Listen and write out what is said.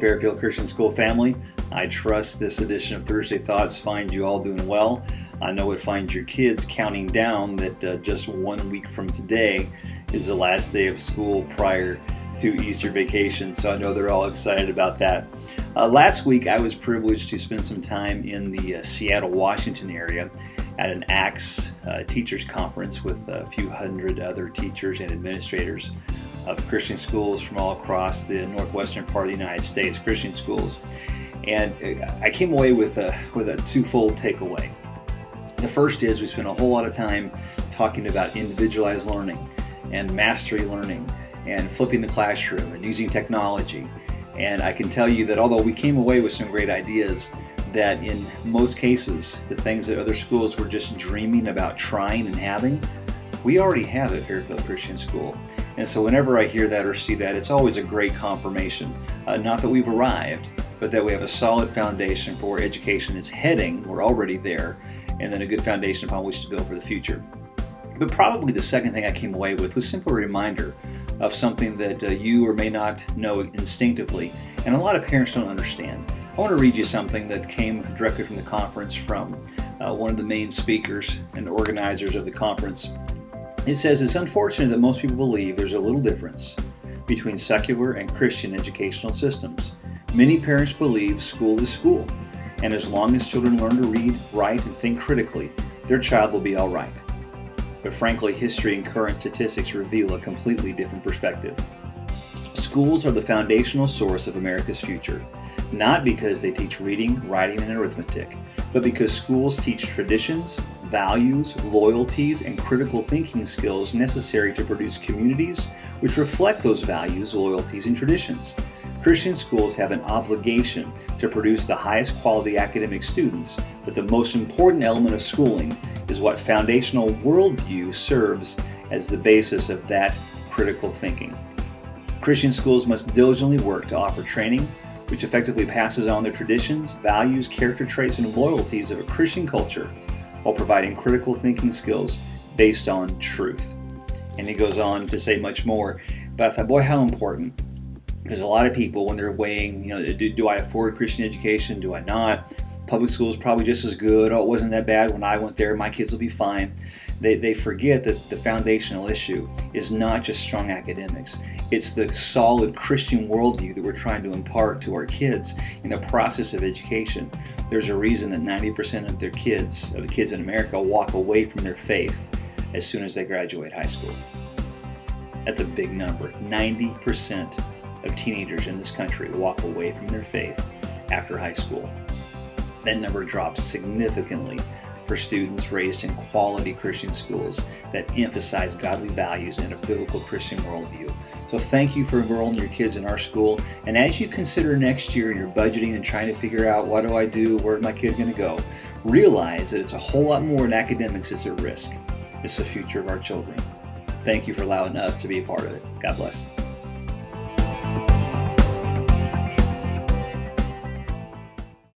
Fairfield Christian School family. I trust this edition of Thursday Thoughts finds you all doing well. I know it finds your kids counting down that just 1 week from today is the last day of school prior to Easter vacation, so I know they're all excited about that. Last week I was privileged to spend some time in the Seattle, Washington area at an ACTS teachers conference with a few hundred other teachers and administrators of Christian schools from all across the northwestern part of the United States, Christian schools. And I came away with a twofold takeaway. The first is we spent a whole lot of time talking about individualized learning and mastery learning and flipping the classroom and using technology. And I can tell you that although we came away with some great ideas, that in most cases the things that other schools were just dreaming about trying and having, we already have at Fairfield Christian School. And so whenever I hear that or see that, it's always a great confirmation. Not that we've arrived, but that we have a solid foundation for where education is heading. We're already there, and then a good foundation upon which to build for the future. But probably the second thing I came away with was simply a reminder of something that you or may not know instinctively, and a lot of parents don't understand. I want to read you something that came directly from the conference from one of the main speakers and organizers of the conference. It says, "It's unfortunate that most people believe there's a little difference between secular and Christian educational systems. Many parents believe school is school, and as long as children learn to read, write, and think critically, their child will be all right. But frankly, history and current statistics reveal a completely different perspective. Schools are the foundational source of America's future, not because they teach reading, writing, and arithmetic, but because schools teach traditions, values, loyalties, and critical thinking skills necessary to produce communities which reflect those values, loyalties, and traditions. Christian schools have an obligation to produce the highest quality academic students, but the most important element of schooling is what foundational worldview serves as the basis of that critical thinking. Christian schools must diligently work to offer training which effectively passes on the traditions, values, character traits, and loyalties of a Christian culture while providing critical thinking skills based on truth." And he goes on to say much more, but I thought, boy, how important. Because a lot of people, when they're weighing, do I afford Christian education? Do I not? Public school is probably just as good. Oh, it wasn't that bad when I went there. My kids will be fine. They forget that the foundational issue is not just strong academics. It's the solid Christian worldview that we're trying to impart to our kids in the process of education. There's a reason that 90% of the kids in America walk away from their faith as soon as they graduate high school. That's a big number. 90% of teenagers in this country walk away from their faith after high school. That number drops significantly for students raised in quality Christian schools that emphasize godly values and a biblical Christian worldview. So thank you for enrolling your kids in our school. And as you consider next year and you're budgeting and trying to figure out what do I do, where's my kid going to go, realize that it's a whole lot more than academics that's at risk. It's the future of our children. Thank you for allowing us to be a part of it. God bless.